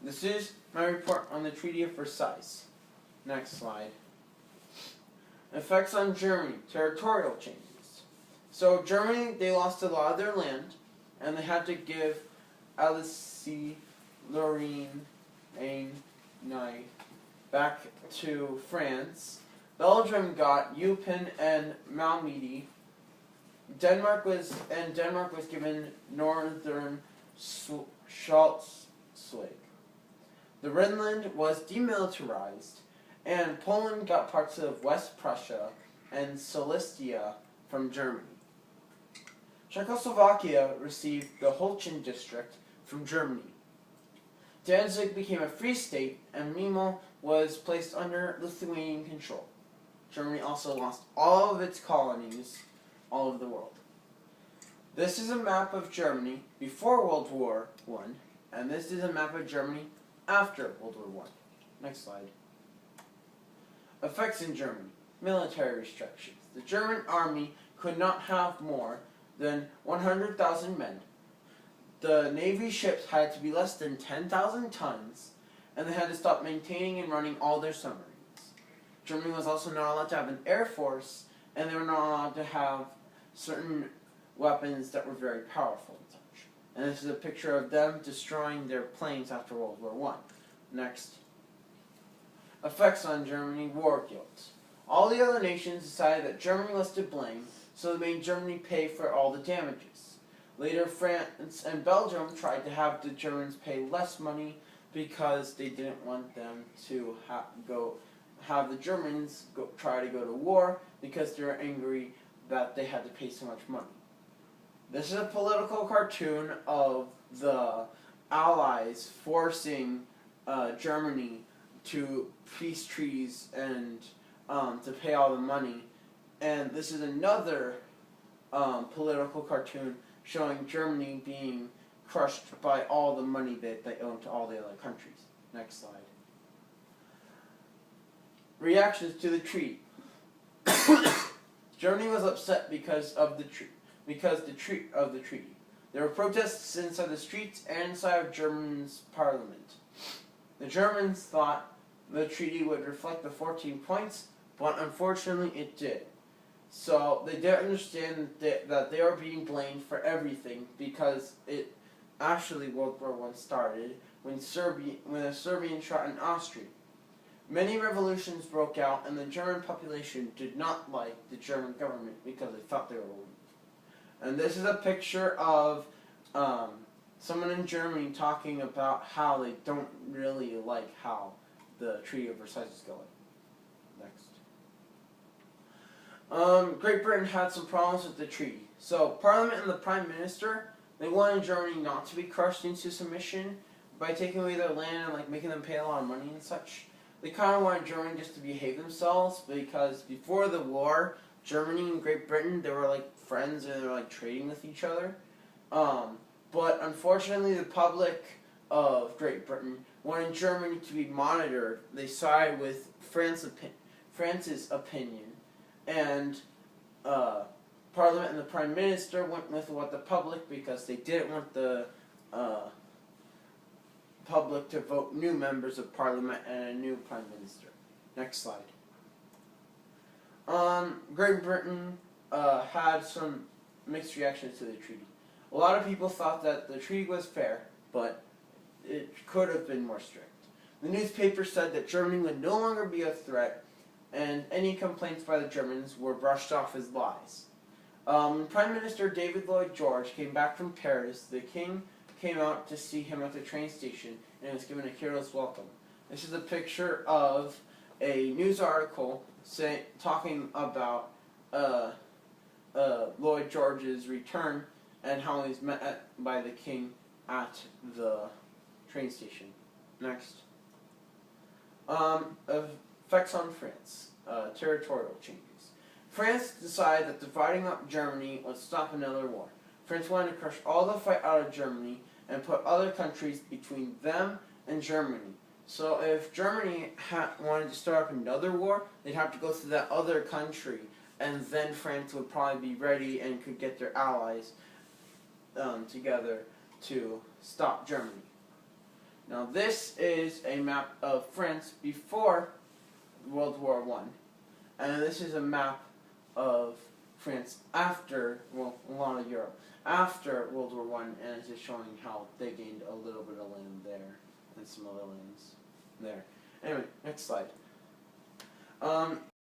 This is my report on the Treaty of Versailles. Next slide. Effects on Germany, territorial changes. So Germany, they lost a lot of their land, and they had to give Alsace, Lorraine, Rhine back to France. Belgium got Eupen and Malmedy. Denmark was given northern Schleswig. The Rhineland was demilitarized, and Poland got parts of West Prussia and Silesia from Germany. Czechoslovakia received the Holstein district from Germany. Danzig became a free state, and Memel was placed under Lithuanian control. Germany also lost all of its colonies all over the world. This is a map of Germany before World War I, and this is a map of Germany after World War I. Next slide. Effects in Germany. Military restrictions. The German army could not have more than 100,000 men. The Navy ships had to be less than 10,000 tons, and they had to stop maintaining and running all their submarines. Germany was also not allowed to have an air force, and they were not allowed to have certain weapons that were very powerful and such. And this is a picture of them destroying their planes after World War I. Next. Effects on Germany, war guilt. All the other nations decided that Germany was to blame, so they made Germany pay for all the damages. Later, France and Belgium tried to have the Germans pay less money because they didn't want them to have the Germans try to go to war because they were angry that they had to pay so much money. This is a political cartoon of the Allies forcing Germany to peace treaties and to pay all the money. And this is another political cartoon showing Germany being crushed by all the money that they owe to all the other countries. Next slide. Reactions to the treaty. Germany was upset because of the treaty. There were protests inside the streets and inside of Germany's parliament. The Germans thought the treaty would reflect the 14 points, but unfortunately it did. So they didn't understand that they are being blamed for everything because it actually World War I started when the Serbians shot in Austria. Many revolutions broke out, and the German population did not like the German government because they thought they were weak. And this is a picture of someone in Germany talking about how they don't really like how the Treaty of Versailles is going. Next. Great Britain had some problems with the treaty. So Parliament and the Prime Minister, they wanted Germany not to be crushed into submission by taking away their land and making them pay a lot of money and such. They kind of wanted Germany just to behave themselves because before the war, Germany and Great Britain, they were friends and they were trading with each other. But unfortunately, the public of Great Britain wanted Germany to be monitored. They sided with France's opinion, and Parliament and the Prime Minister went with what the public, because they didn't want the public to vote new members of Parliament and a new Prime Minister. Next slide. Great Britain had some mixed reactions to the treaty. A lot of people thought that the treaty was fair, but it could have been more strict. The newspaper said that Germany would no longer be a threat, and any complaints by the Germans were brushed off as lies. Prime Minister David Lloyd George came back from Paris. The king came out to see him at the train station and was given a hero's welcome. This is a picture of a news article talking about Lloyd George's return and how he's met by the king at the train station. Next. Effects on France. Territorial changes. France decided that dividing up Germany would stop another war. France wanted to crush all the fight out of Germany and put other countries between them and Germany. So if Germany wanted to start up another war, they'd have to go through that other country, and then France would probably be ready and could get their allies together to stop Germany. Now this is a map of France before World War One, and this is a map of France after, well, a lot of Europe, after World War One, and it's just showing how they gained a little bit of land there, and some other lands there. Anyway, next slide.